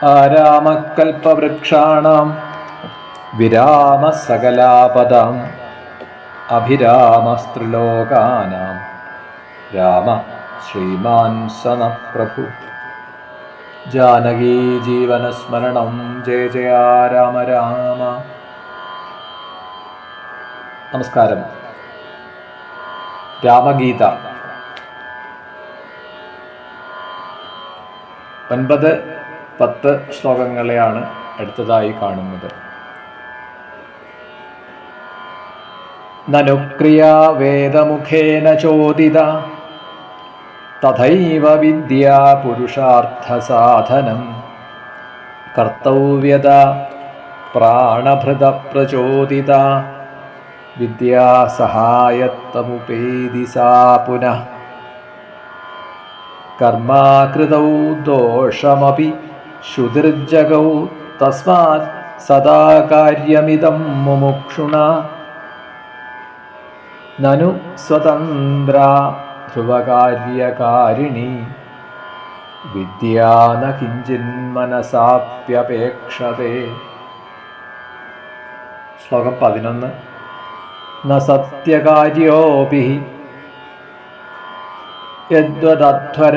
ആരാമകൽപവൃക്ഷാണാം വിരാമസകലാപദാം അഭിരാമസ്ത്രിലോകാനാം രാമ ശ്രീമാൻ സന പ്രഭു. ജാനകീ ജീവനസ്മരണം ജയ ജയ രാമ രാമ. നമസ്കാരം. രാമഗീത 9-10 ശ്ലോകങ്ങളെയാണ് അടുത്തതായി കാണുന്നത്. നനുക്രിയാ വേദമുഖേന ചോദിത തഥൈവ വിദ്യാ പുരുഷാർത്ഥസാധനം കർത്തവ്യത പ്രാണഭൃത പ്രചോദിത വിദ്യാസഹായത്വമുപേതി സാ പുനഃ കർമാകൃതൗ ദോഷമപി ശ്രുതിർജഗൗ തസ്മാത് സദാ കാര്യമിദം മുമുക്ഷുണ നനു സ്വതന്ത്ര ധ്രുവകാര്യകാരിണി വിദ്യാ ന കിഞ്ചിന്മനസാപ്യപേക്ഷതേ. ശ്ലോകം 11. ന സത്യകാര്യോപി യദ്വദധ്വര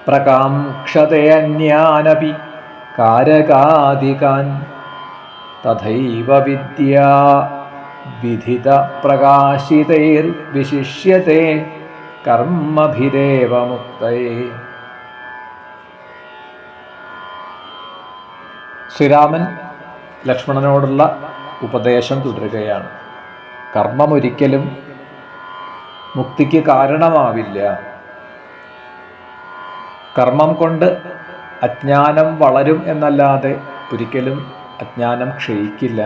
പ്രകാംക്ഷതേ അന്യാനപി കാരകാദികാൻ തഥൈവ വിദ്യാ വിധിത പ്രകാശിതൈർവിശിഷ്യത്തെ കർമ്മഭിരേവ മുക്തയേ. ശ്രീരാമൻ ലക്ഷ്മണനോടുള്ള ഉപദേശം തുടരുകയാണ്. കർമ്മം ഒരിക്കലും മുക്തിക്ക് കാരണമാവില്ല. കർമ്മം കൊണ്ട് അജ്ഞാനം വളരും എന്നല്ലാതെ ഒരിക്കലും അജ്ഞാനം ക്ഷയിക്കില്ല.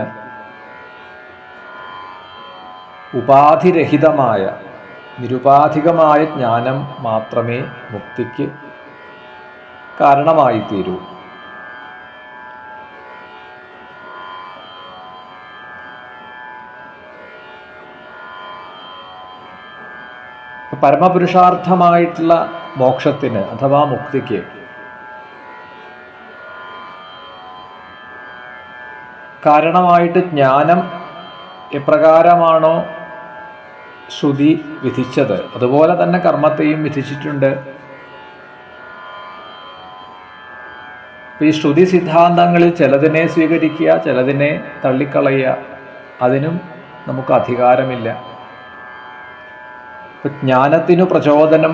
ഉപാധിരഹിതമായ നിരുപാധികമായ ജ്ഞാനം മാത്രമേ മുക്തിക്ക് കാരണമായിത്തീരൂ. പരമപുരുഷാർത്ഥമായിട്ടുള്ള മോക്ഷത്തിന് അഥവാ മുക്തിക്ക് കാരണമായിട്ട് ജ്ഞാനം എപ്രകാരമാണോ ശ്രുതി വിധിച്ചത് അതുപോലെ തന്നെ കർമ്മത്തെയും വിധിച്ചിട്ടുണ്ട്. ഈ ശ്രുതി സിദ്ധാന്തങ്ങളിൽ ചിലതിനെ സ്വീകരിക്കുക, ചിലതിനെ തള്ളിക്കളയുക, അതിനും നമുക്ക് അധികാരമില്ല. ജ്ഞാനത്തിനു പ്രചോദനം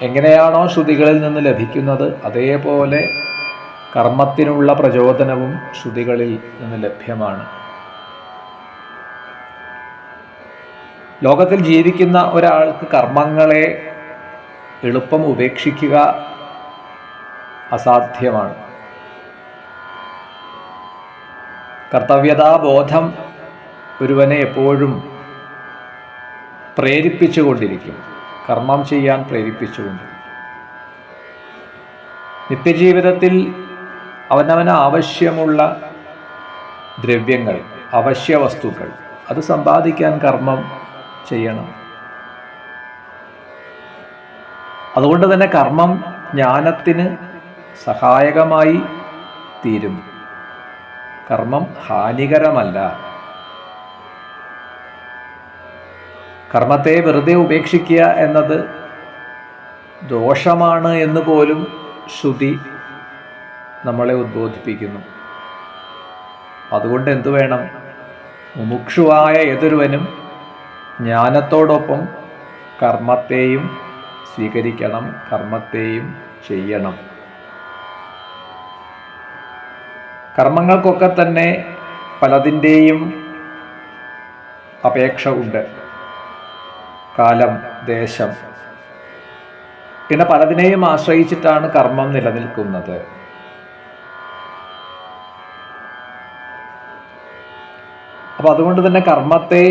എങ്ങനെയാണോ ശ്രുതികളിൽ നിന്ന് ലഭിക്കുന്നത്, അതേപോലെ കർമ്മത്തിനുള്ള പ്രചോദനവും ശ്രുതികളിൽ നിന്ന് ലഭ്യമാണ്. ലോകത്തിൽ ജീവിക്കുന്ന ഒരാൾക്ക് കർമ്മങ്ങളെ എളുപ്പം ഉപേക്ഷിക്കുക അസാധ്യമാണ്. കർത്തവ്യതാബോധം ഒരുവനെ എപ്പോഴും പ്രേരിപ്പിച്ചുകൊണ്ടിരിക്കും, കർമ്മം ചെയ്യാൻ പ്രേരിപ്പിച്ചുകൊണ്ടിരിക്കും. നിത്യജീവിതത്തിൽ അവനവന് ആവശ്യമുള്ള ദ്രവ്യങ്ങൾ, അവശ്യ വസ്തുക്കൾ, അത് സമ്പാദിക്കാൻ കർമ്മം ചെയ്യണം. അതുകൊണ്ട് തന്നെ കർമ്മം ജ്ഞാനത്തിന് സഹായകമായി തീരും. കർമ്മം ഹാനികരമല്ല. കർമ്മത്തെ വെറുതെ ഉപേക്ഷിക്കുക എന്നത് ദോഷമാണ് എന്ന് പോലും ശ്രുതി നമ്മളെ ഉദ്ബോധിപ്പിക്കുന്നു. അതുകൊണ്ട് എന്തു വേണം? മുമുക്ഷുവായ ഏതൊരുവനും ജ്ഞാനത്തോടൊപ്പം കർമ്മത്തെയും സ്വീകരിക്കണം, കർമ്മത്തെയും ചെയ്യണം. കർമ്മങ്ങൾക്കൊക്കെ തന്നെ പലതിൻ്റെയും അപേക്ഷ ഉണ്ട്. കാലം, ദേശം, പിന്നെ പലതിനെയും ആശ്രയിച്ചിട്ടാണ് കർമ്മം നിലനിൽക്കുന്നത്. അപ്പോൾ അതുകൊണ്ട് തന്നെ കർമ്മത്തെ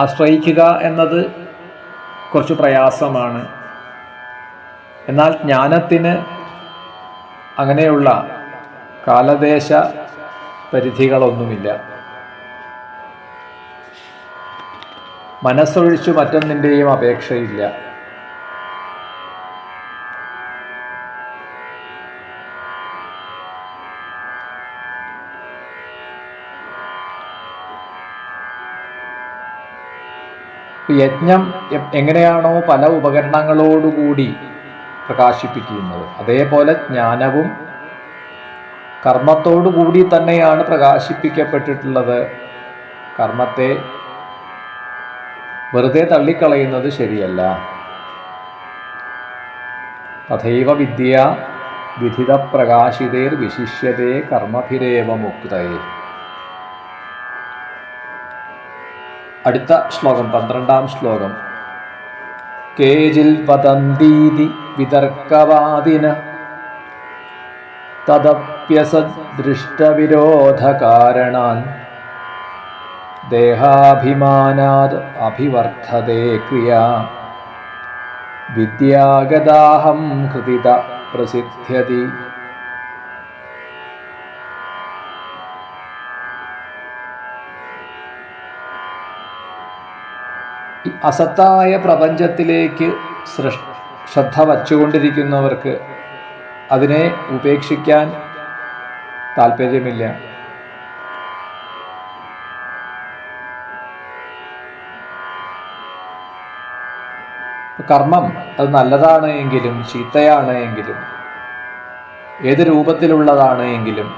ആശ്രയിക്കുക എന്നത് കുറച്ച് പ്രയാസമാണ്. എന്നാൽ ജ്ഞാനത്തിന് അങ്ങനെയുള്ള കാലദേശ പരിധികളൊന്നുമില്ല. മനസ്സൊഴിച്ചു മറ്റൊന്നിൻ്റെയും അപേക്ഷയില്ല. യജ്ഞം എങ്ങനെയാണോ പല ഉപകരണങ്ങളോടുകൂടി പ്രകാശിപ്പിക്കുന്നത്, അതേപോലെ ജ്ഞാനവും കർമ്മത്തോടുകൂടി തന്നെയാണ് പ്രകാശിപ്പിക്കപ്പെട്ടിട്ടുള്ളത്. കർമ്മത്തെ വെറുതെ തള്ളിക്കളയുന്നത് ശരിയല്ല. തഥൈവ വിദ്യ വിധിത പ്രകാശിതേർ വിശിഷ്യതേ കർമ്മഭിരേവ മുക്തയേ. അടുത്ത ശ്ലോകം 12-ാം ശ്ലോകം. കേചിൽ വദന്തീതി വിതർക്കവാദിന തദപ്യസദൃഷ്ടവിരോധകാരണാൻ ദേഹാഭിമാനാത് അഭിവർദ്ധതേ ക്രിയാ വിദ്യാഗതാഹം കൃതിത പ്രസിദ്ധ്യതി. അസത്തായ പ്രപഞ്ചത്തിലേക്ക് ശ്രദ്ധ വച്ചുകൊണ്ടിരിക്കുന്നവർക്ക് അതിനെ ഉപേക്ഷിക്കാൻ താല്പര്യമില്ല. കർമ്മം അത് നല്ലതാണ് എങ്കിലും ചീത്തയാണ് എങ്കിലും ഏത് രൂപത്തിലുള്ളതാണ് എങ്കിലും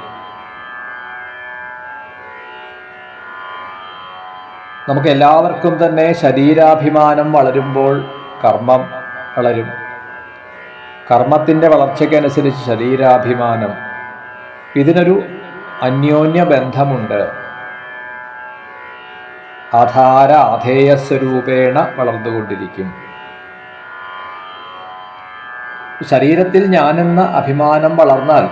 നമുക്ക് എല്ലാവർക്കും തന്നെ ശരീരാഭിമാനം വളരുമ്പോൾ കർമ്മം വളരും. കർമ്മത്തിൻ്റെ വളർച്ചയ്ക്കനുസരിച്ച് ശരീരാഭിമാനം. ഇതിനൊരു അന്യോന്യ ബന്ധമുണ്ട്. ആധാര ആധേയസ്വരൂപേണ വളർന്നുകൊണ്ടിരിക്കും. ശരീരത്തിൽ ഞാനെന്ന അഭിമാനം വളർന്നാൽ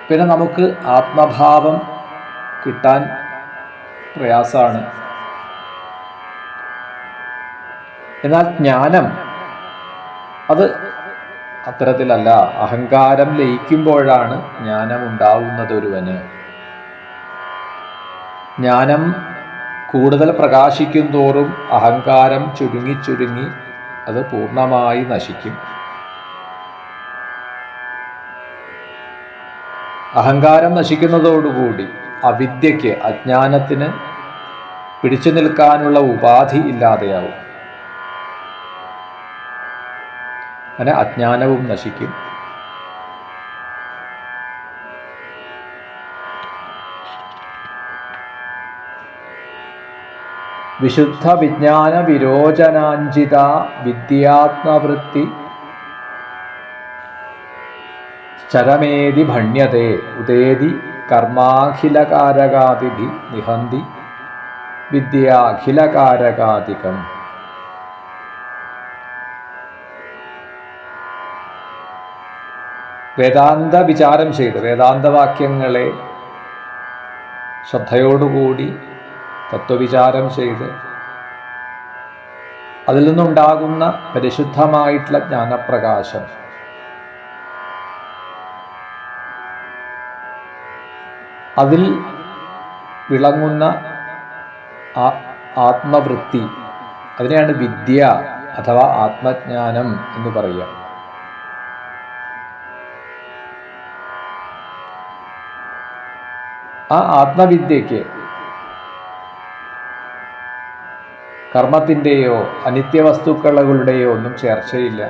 പിന്നെ നമുക്ക് ആത്മഭാവം കിട്ടാൻ പ്രയാസമാണ്. എന്നാൽ ജ്ഞാനം അത് അത്തരത്തിലല്ല. അഹങ്കാരം ലയിക്കുമ്പോഴാണ് ജ്ഞാനം ഉണ്ടാവുന്നത് ഒരുവന്. ജ്ഞാനം കൂടുതൽ പ്രകാശിക്കും തോറും അഹങ്കാരം ചുരുങ്ങി ചുരുങ്ങി അത് പൂർണ്ണമായി നശിക്കും. അഹങ്കാരം നശിക്കുന്നതോടുകൂടി അവിദ്യയ്ക്ക്, അജ്ഞാനത്തിന് പിടിച്ചു നിൽക്കാനുള്ള ഉപാധി ഇല്ലാതെയാവും. അങ്ങനെ അജ്ഞാനവും നശിക്കും. വിശുദ്ധ വിജ്ഞാന വിരോചനാഞ്ജിത വിദ്യാത്മവൃത്തി ചരമേതി ഭണ്യതേ ഉദേതി കർമാഖിലകാരകാദിഭി നിഹന്തി വിദ്യാഖിലകാരകാദികം. വേദാന്ത വിചാരം ചെയ്ത് വേദാന്തവാക്യങ്ങളെ ശ്രദ്ധയോടുകൂടി തത്വവിചാരം ചെയ്ത് അതിൽ നിന്നുണ്ടാകുന്ന പരിശുദ്ധമായിട്ടുള്ള ജ്ഞാനപ്രകാശം അതിൽ വിളങ്ങുന്ന ആത്മവൃത്തി, അതിനെയാണ് വിദ്യ അഥവാ ആത്മജ്ഞാനം എന്ന് പറയുക. ആ ആത്മവിദ്യയ്ക്ക് കർമ്മത്തിൻ്റെയോ അനിത്യവസ്തുക്കളുടെയോ ഒന്നും ചേർച്ചയില്ല.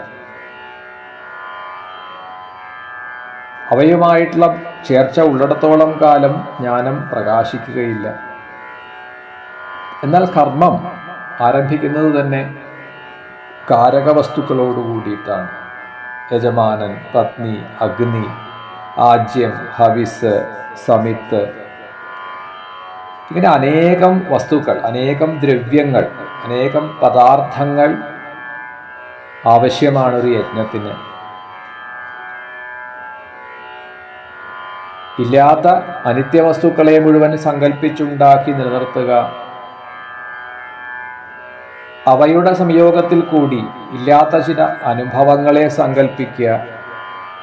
അവയുമായിട്ടുള്ള ചേർച്ച ഉള്ളിടത്തോളം കാലം ജ്ഞാനം പ്രകാശിക്കുകയില്ല. എന്നാൽ കർമ്മം ആരംഭിക്കുന്നത് തന്നെ കാരകവസ്തുക്കളോടുകൂടിയിട്ടാണ്. യജമാനൻ, പത്നി, അഗ്നി, ആജ്യം, ഹവിസ്, സമിത്ത്, ഇങ്ങനെ അനേകം വസ്തുക്കൾ, അനേകം ദ്രവ്യങ്ങൾ, അനേകം പദാർത്ഥങ്ങൾ ആവശ്യമാണ് ഒരു യജ്ഞത്തിന്. ഇല്ലാത്ത അനിത്യവസ്തുക്കളെ മുഴുവൻ സങ്കല്പിച്ചുണ്ടാക്കി നിലനിർത്തുക, അവയുടെ സംയോഗത്തിൽ കൂടി ഇല്ലാത്ത ചില അനുഭവങ്ങളെ സങ്കല്പിക്കുക,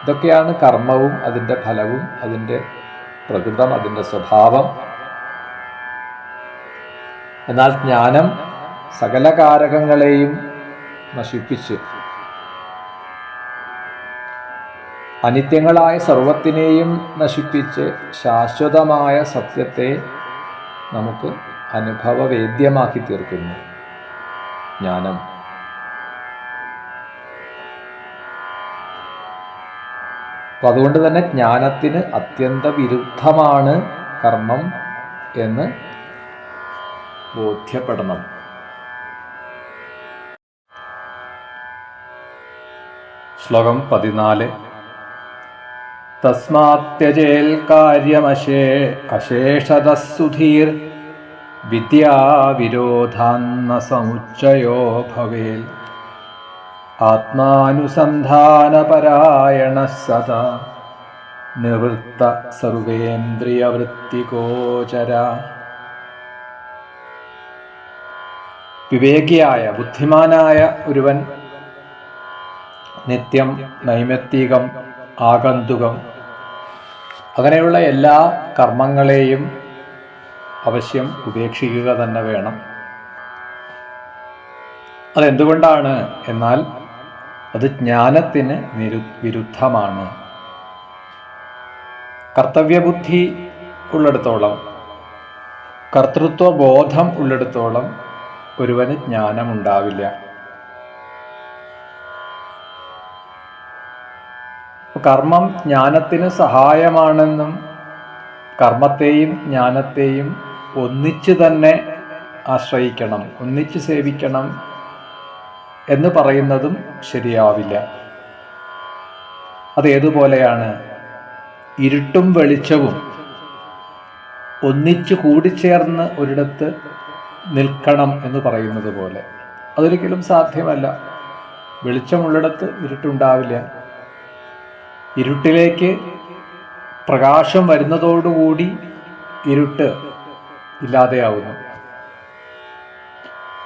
ഇതൊക്കെയാണ് കർമ്മവും അതിൻ്റെ ഫലവും, അതിൻ്റെ പ്രകൃതം, അതിൻ്റെ സ്വഭാവം. എന്നാൽ ജ്ഞാനം സകല കാരകങ്ങളെയും നശിപ്പിച്ച് അനിത്യങ്ങളായ സർവത്തിനെയും നശിപ്പിച്ച് ശാശ്വതമായ സത്യത്തെ നമുക്ക് അനുഭവവേദ്യമാക്കി തീർക്കുന്നു ജ്ഞാനം. അപ്പം അതുകൊണ്ട് തന്നെ ജ്ഞാനത്തിന് അത്യന്ത വിരുദ്ധമാണ് കർമ്മം എന്ന് ബോധ്യപ്പെടണം. ശ്ലോകം 14. തസ്മാത്യജേൽ കാര്യമശേഷതഃ സുധീർ വിദ്യാവിരോധാന്ന സമുച്ചയോ ഭവേൽ ആത്മാനുസന്ധാനപരായണഃ സദാ നിവൃത്ത സർവേന്ദ്രിയവൃത്തിഗോചര. വിവേകിയായ ബുദ്ധിമാനായ ഒരുവൻ നിത്യം, നൈമിത്തികം, ആഗന്തുകം അങ്ങനെയുള്ള എല്ലാ കർമ്മങ്ങളെയും അവശ്യം ഉപേക്ഷിക്കുക തന്നെ വേണം. അതെന്തുകൊണ്ടാണ് എന്നാൽ അത് ജ്ഞാനത്തിന് വിരുദ്ധമാണ്. കർത്തവ്യബുദ്ധി ഉള്ളിടത്തോളം, കർത്തൃത്വബോധം ഉള്ളിടത്തോളം ഒരുവന് ജ്ഞാനമുണ്ടാവില്ല. കർമ്മം ജ്ഞാനത്തിന് സഹായമാണെന്നും കർമ്മത്തെയും ജ്ഞാനത്തെയും ഒന്നിച്ച് തന്നെ ആശ്രയിക്കണം, ഒന്നിച്ച് സേവിക്കണം എന്ന് പറയുന്നതും ശരിയാവില്ല. അതേതുപോലെയാണ് ഇരുട്ടും വെളിച്ചവും ഒന്നിച്ചു കൂടിച്ചേർന്ന് ഒരിടത്ത് നിൽക്കണം എന്ന് പറയുന്നത് പോലെ അതൊരിക്കലും സാധ്യമല്ല. വെളിച്ചമുള്ളിടത്ത് ഇരുട്ടുണ്ടാവില്ല. ഇരുട്ടിലേക്ക് പ്രകാശം വരുന്നതോടുകൂടി ഇരുട്ട് ഇല്ലാതെയാവുന്നു.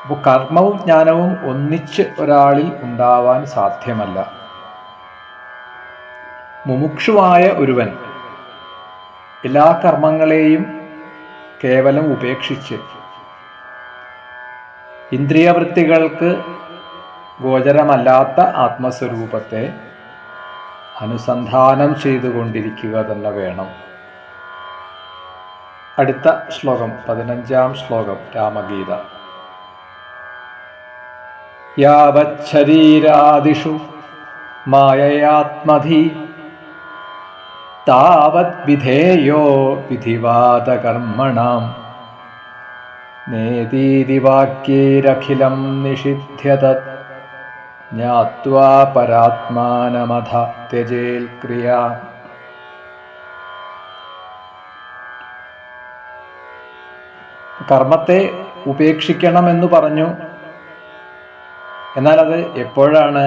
അപ്പോൾ കർമ്മവും ജ്ഞാനവും ഒന്നിച്ച് ഒരാളിൽ ഉണ്ടാവാൻ സാധ്യമല്ല. മുമുക്ഷുവായ ഒരുവൻ എല്ലാ കർമ്മങ്ങളെയും കേവലം ഉപേക്ഷിച്ച് ഇന്ദ്രിയവൃത്തികൾക്ക് ഗോചരമല്ലാത്ത ആത്മസ്വരൂപത്തെ അനുസന്ധാനം ചെയ്തുകൊണ്ടിരിക്കുക തന്നെ വേണം. അടുത്ത ശ്ലോകം 15-ാം ശ്ലോകം രാമഗീത. യാവച്ഛരീരാദിഷു മായയാത്മധി താവത് വിധേയോ വിധിവാദകർമ്മണാം നേതീതി വാക്യേരഖിലം നിഷിധ്യതത് ജ്ഞാത്വാ പരാത്മാനമധ ത്യജേൽ ക്രിയ. കർമ്മത്തെ ഉപേക്ഷിക്കണമെന്ന് പറഞ്ഞു. എന്നാൽ അത് എപ്പോഴാണ്?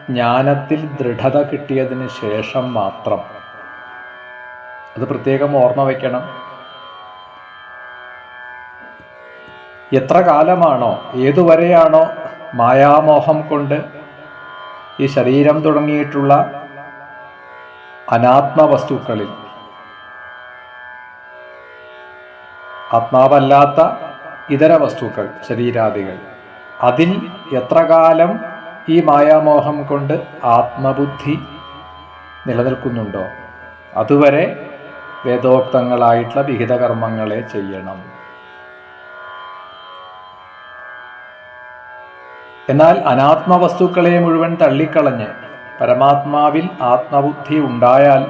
ജ്ഞാനത്തിൽ ദൃഢത കിട്ടിയതിന് ശേഷം മാത്രം. അത് പ്രത്യേകം ഓർമ്മ വയ്ക്കണം. എത്ര കാലമാണോ, ഏതുവരെയാണോ മായാമോഹം കൊണ്ട് ഈ ശരീരം തുടങ്ങിയിട്ടുള്ള അനാത്മവസ്തുക്കളിൽ, ആത്മാവല്ലാത്ത ഇതര വസ്തുക്കൾ, ശരീരാദികൾ, അതിൽ എത്ര കാലം ഈ മായാമോഹം കൊണ്ട് ആത്മബുദ്ധി നിലനിൽക്കുന്നുണ്ടോ അതുവരെ വേദോക്തങ്ങളായിട്ടുള്ള വിഹിത കർമ്മങ്ങളെ ചെയ്യണം. എന്നാൽ അനാത്മവസ്തുക്കളെ മുഴുവൻ തള്ളിക്കളഞ്ഞ് പരമാത്മാവിൽ ആത്മബുദ്ധി ഉണ്ടായാൽ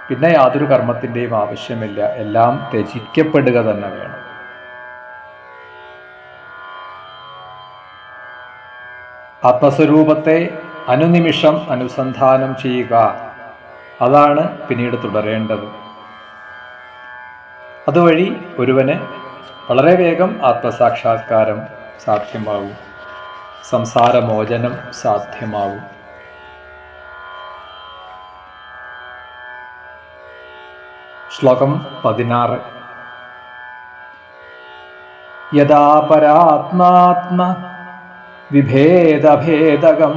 പിന്നെ യാതൊരു കർമ്മത്തിൻ്റെയും ആവശ്യമില്ല. എല്ലാം ത്യജിക്കപ്പെടുക തന്നെ വേണം. ആത്മസ്വരൂപത്തെ അനുനിമിഷം അനുസന്ധാനം ചെയ്യുക, അതാണ് പിന്നീട് തുടരേണ്ടത്. അതുവഴി ഒരുവന് വളരെ വേഗം ആത്മസാക്ഷാത്കാരം സാധ്യമാവും, സംസാരമോചനം സാധ്യമാവും. ശ്ലോകം 16. യദാ പരാത്മാത്മ വിഭേദഭേദകം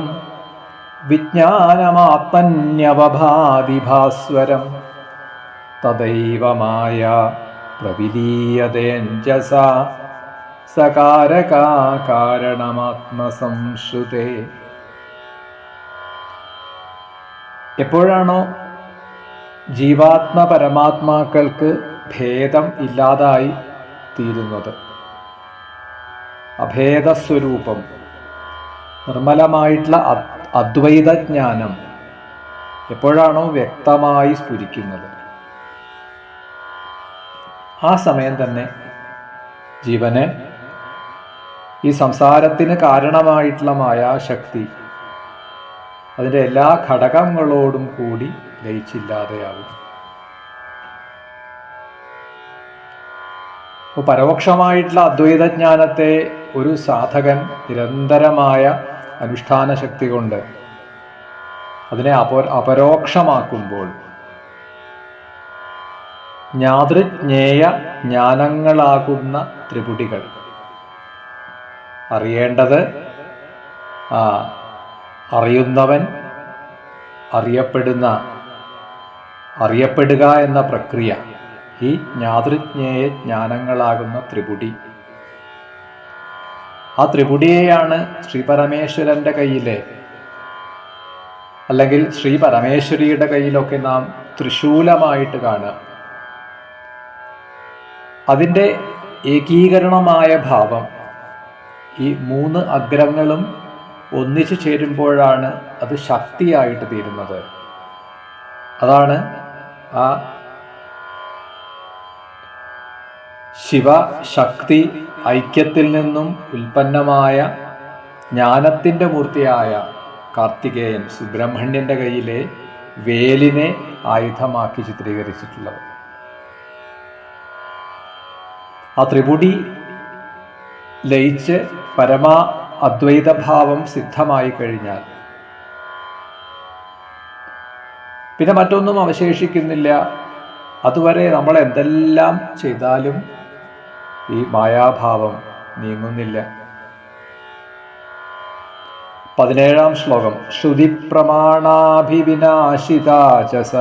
വിജ്ഞാനമാത്മന്യവഭാതി ഭാസ്വരം തദൈവ മായ പ്രവിലീയതേഞ്ജസാ സകാരകാരണമാത്മസംശ്രുതേ. എപ്പോഴാണോ ജീവാത്മ പരമാത്മാക്കൾക്ക് ഭേദം ഇല്ലാതായി തീരുന്നത്. അഭേദസ്വരൂപം, നിർമ്മലമായിട്ടുള്ള അദ്വൈതജ്ഞാനം എപ്പോഴാണോ വ്യക്തമായി സ്ഫുരിക്കുന്നത്, ആ സമയം തന്നെ ജീവന് ഈ സംസാരത്തിന് കാരണമായിട്ടുള്ള മായാശക്തി അതിൻ്റെ എല്ലാ ഘടകങ്ങളോടും കൂടി ലയിച്ചില്ലാതെയാവും. അപ്പോൾ പരോക്ഷമായിട്ടുള്ള അദ്വൈതജ്ഞാനത്തെ ഒരു സാധകൻ നിരന്തരമായ അനുഷ്ഠാന ശക്തി കൊണ്ട് അതിനെ അപരോക്ഷമാക്കുമ്പോൾ ജ്ഞാതൃജ്ഞേയ ജ്ഞാനങ്ങളാകുന്ന ത്രിപുടികൾ, അറിയേണ്ടത്, അറിയുന്നവൻ, അറിയപ്പെടുക എന്ന പ്രക്രിയ, ഈ ജ്ഞാതൃജ്ഞേയ ജ്ഞാനങ്ങളാകുന്ന ത്രിപുടി, ആ ത്രിപുടിയെയാണ് ശ്രീപരമേശ്വരന്റെ കയ്യിലെ അല്ലെങ്കിൽ ശ്രീ പരമേശ്വരിയുടെ കയ്യിലൊക്കെ നാം ത്രിശൂലമായിട്ട് കാണുക. അതിൻ്റെ ഏകീകരണമായ ഭാവം, ഈ 3 അഗ്രങ്ങളും ഒന്നിച്ചു ചേരുമ്പോഴാണ് അത് ശക്തിയായിട്ട് തീരുന്നത്. അതാണ് ആ ശിവശക്തി ഐക്യത്തിൽ നിന്നും ഉൽപ്പന്നമായ ജ്ഞാനത്തിൻ്റെ മൂർത്തിയായ കാർത്തികേയൻ സുബ്രഹ്മണ്യന്റെ കയ്യിലെ വേലിനെ ആയുധമാക്കി ചിത്രീകരിച്ചിട്ടുള്ളത്. ആ ത്രിപുടി ലയിച്ച് പരമാ അദ്വൈതഭാവം സിദ്ധമായി കഴിഞ്ഞാൽ പിന്നെ മറ്റൊന്നും അവശേഷിക്കുന്നില്ല. അതുവരെ നമ്മൾ എന്തെല്ലാം ചെയ്താലും ഈ മായാഭാവം നീങ്ങുന്നില്ല. 17-ാം ശ്ലോകം. ശ്രുതി പ്രമാണാഭിവിനാശിതാചസ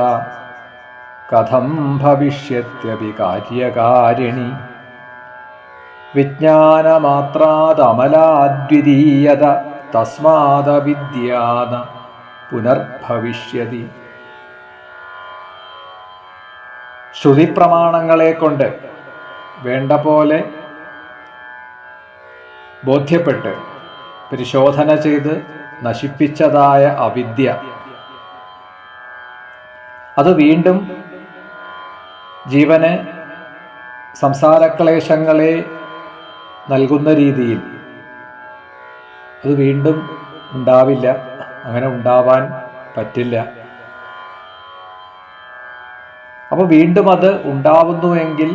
കഥം ഭവിഷ്യത്യപി കാര്യകാരിണി വിജ്ഞാനമാത്രാദമലാദ്വിതീയത തസ്മാദവിദ്യാന പുനർഭവിഷ്യതി. ശ്രുതിപ്രമാണങ്ങളെ കൊണ്ട് വേണ്ട പോലെ ബോധ്യപ്പെട്ട് പരിശോധന ചെയ്ത് നശിപ്പിച്ചതായ അവിദ്യ അത് വീണ്ടും ജീവന് സംസാരക്ലേശങ്ങളെ നൽകുന്ന രീതിയിൽ അത് വീണ്ടും ഉണ്ടാവില്ല. അങ്ങനെ ഉണ്ടാവാൻ പറ്റില്ല. അപ്പോൾ വീണ്ടും അത് ഉണ്ടാവുന്നുവെങ്കിൽ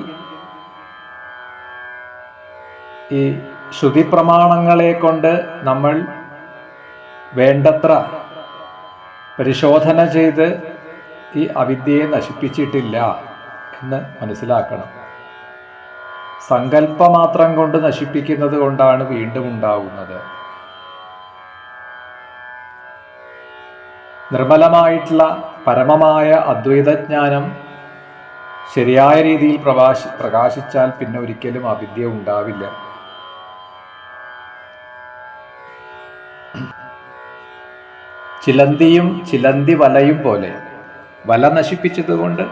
ഈ ശ്രുതിപ്രമാണങ്ങളെ കൊണ്ട് നമ്മൾ വേണ്ടത്ര പരിശോധന ചെയ്ത് ഈ അവിദ്യയെ നശിപ്പിച്ചിട്ടില്ല എന്ന് മനസ്സിലാക്കണം. സങ്കല്പമാത്രം കൊണ്ട് നശിപ്പിക്കുന്നത് കൊണ്ടാണ് വീണ്ടും ഉണ്ടാവുന്നത്. നിർമ്മലമായിട്ടുള്ള പരമമായ അദ്വൈതജ്ഞാനം ശരിയായ രീതിയിൽ പ്രകാശിച്ചാൽ പിന്നെ ഒരിക്കലും അവിദ്യ ഉണ്ടാവില്ല. ചിലന്തിയും ചിലന്തി വലയും പോലെ വല നശിപ്പിച്ചതുകൊണ്ട്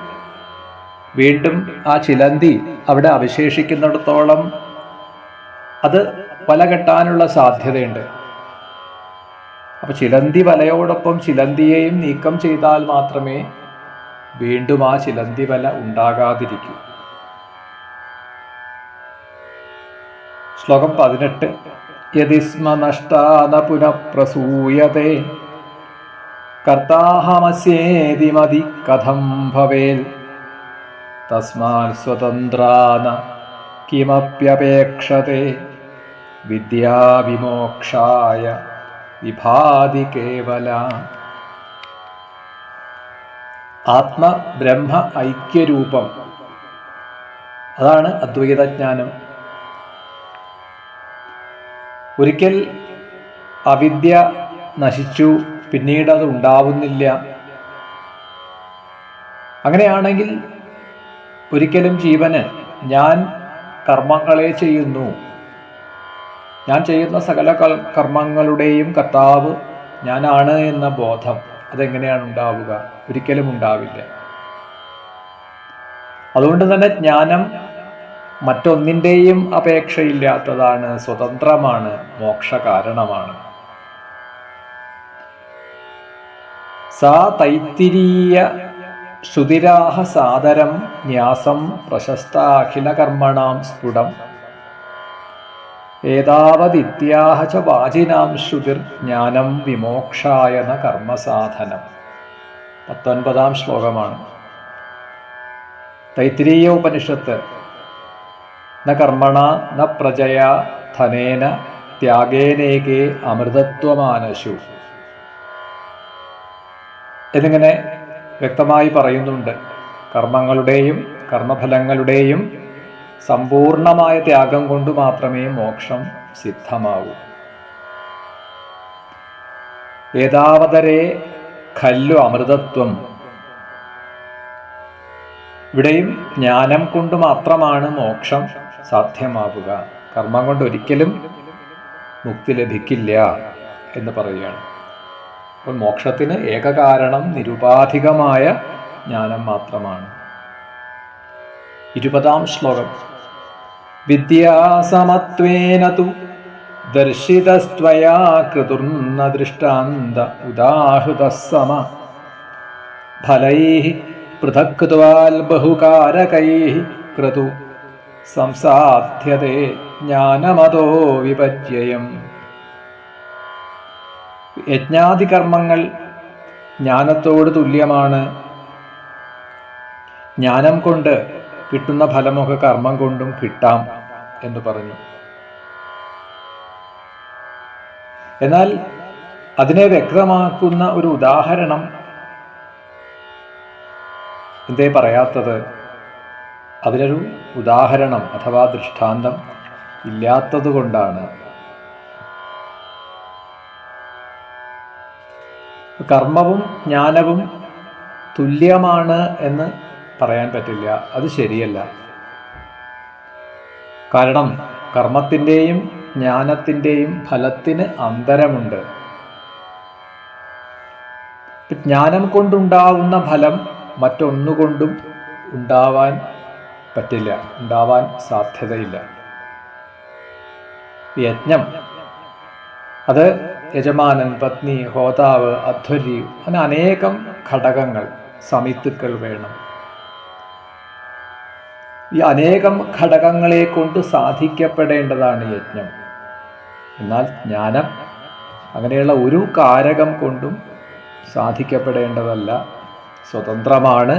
വീണ്ടും ആ ചിലന്തി അവിടെ അവശേഷിക്കുന്നിടത്തോളം അത് വല കെട്ടാനുള്ള സാധ്യതയുണ്ട്. അപ്പൊ ചിലന്തി വലയോടൊപ്പം ചിലന്തിയെയും നീക്കം ചെയ്താൽ മാത്രമേ വീണ്ടും ആ ചിലന്തി വല ഉണ്ടാകാതിരിക്കൂ. ശ്ലോകം 18. യദിസ്മ നഷ്ടാന പുനഃപ്രസൂയതേ കർത്താഹമസ്യേതി മതി കഥം ഭവേൽ തസ്മാൽ സ്വതന്ത്രാന കിമപ്യപേക്ഷതേ വിദ്യാവിമോക്ഷായ വിഭാതി കേവല. ആത്മബ്രഹ്മ ഐക്യരൂപം, അതാണ് അദ്വൈതജ്ഞാനം. ഒരിക്കൽ അവിദ്യ നശിച്ചു, പിന്നീട് അത് ഉണ്ടാവുന്നില്ല. അങ്ങനെയാണെങ്കിൽ ഒരിക്കലും ജീവന് ഞാൻ കർമ്മങ്ങളെ ചെയ്യുന്നു, ഞാൻ ചെയ്യുന്ന സകല കർമ്മങ്ങളുടെയും കർത്താവ് ഞാനാണ് എന്ന ബോധം അതെങ്ങനെയാണ് ഉണ്ടാവുക? ഒരിക്കലും ഉണ്ടാവില്ല. അതുകൊണ്ട് തന്നെ ജ്ഞാനം മറ്റൊന്നിൻ്റെയും അപേക്ഷയില്ലാത്തതാണ്, സ്വതന്ത്രമാണ്, മോക്ഷകാരണമാണ്. സാ തൈത്തിരീയ ശ്രുതിരാഹ സാദരം ന്യാസം പ്രശസ്താഖിലകർമ്മണാം സ്ഫുടം ഏതാവദിത്യാഹ ച വാചിനാം ശ്രുതിർ ജ്ഞാനം വിമോക്ഷായ ന കർമ്മസാധനം. 19-ാം ശ്ലോകമാണ്. തൈത്തിരീയ ഉപനിഷത്ത് ന കർമ്മണ ന പ്രജയാ ധനേന ത്യാഗേനേകേ അമൃതത്വമാനശു എന്നിങ്ങനെ വ്യക്തമായി പറയുന്നുണ്ട്. കർമ്മങ്ങളുടെയും കർമ്മഫലങ്ങളുടെയും സമ്പൂർണമായ ത്യാഗം കൊണ്ട് മാത്രമേ മോക്ഷം സിദ്ധമാവൂ. ഏതാവതരേ ഖല്ലു അമൃതത്വം. ഇവിടെയും ജ്ഞാനം കൊണ്ട് മാത്രമാണ് മോക്ഷം സാധ്യമാവുക. കർമ്മം കൊണ്ട് ഒരിക്കലും മുക്തി ലഭിക്കില്ല എന്ന് പറയുകയാണ്. അപ്പോൾ മോക്ഷത്തിന് ഏകകാരണം നിരുപാധികമായ ജ്ഞാനം മാത്രമാണ്. 20-ാം ശ്ലോകം. വിദ്യാസമത്വേന തു ദർശിതസ്ത്വയാ ക്രതുർന ദൃഷ്ടാന്ത ഉദാഹൃതഃ സമ ഫലൈഃ പൃഥക്ത്വാൽ ബഹുകാരകൈഃ ക്രതു സംസാധ്യതേ ജ്ഞാനമതോ വിപര്യയം. യജ്ഞാദി കർമ്മങ്ങൾ ജ്ഞാനത്തോട് തുല്യമാണ്. ജ്ഞാനം കൊണ്ട് കിട്ടുന്ന ഫലമൊക്കെ കർമ്മം കൊണ്ടും കിട്ടാം എന്ന് പറഞ്ഞു. എന്നാൽ അതിനെ വ്യക്തമാക്കുന്ന ഒരു ഉദാഹരണം എന്തേ പറയാത്തത്? അതിനൊരു ഉദാഹരണം അഥവാ ദൃഷ്ടാന്തം ഇല്ലാത്തത് കൊണ്ടാണ്. കർമ്മവും ജ്ഞാനവും തുല്യമാണ് എന്ന് പറയാൻ പറ്റില്ല. അത് ശരിയല്ല. കാരണം കർമ്മത്തിൻ്റെയും ജ്ഞാനത്തിൻ്റെയും ഫലത്തിന് അന്തരമുണ്ട്. ജ്ഞാനം കൊണ്ടുണ്ടാവുന്ന ഫലം മറ്റൊന്നുകൊണ്ടും ഉണ്ടാവാൻ പറ്റില്ല, ഉണ്ടാവാൻ സാധ്യതയില്ല. യജ്ഞം അത് യജമാനൻ, പത്നി, ഹോതാവ്, അധ്വരി, അങ്ങനെ അനേകം ഘടകങ്ങൾ, സമിത്തുക്കൾ വേണം. ഈ അനേകം ഘടകങ്ങളെ കൊണ്ട് സാധിക്കപ്പെടേണ്ടതാണ് യജ്ഞം. എന്നാൽ ജ്ഞാനം അങ്ങനെയുള്ള ഒരു കാരകം കൊണ്ടും സാധിക്കപ്പെടേണ്ടതല്ല. സ്വതന്ത്രമാണ്,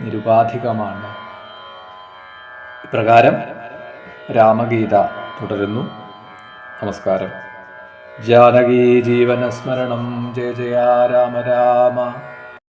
നിരുപാധികമാണ്. ഇപ്രകാരം രാമഗീത തുടരുന്നു. നമസ്കാരം. ജാനകീ ജീവനസ്മരണം. ജയ ജയ രാമ രാമ.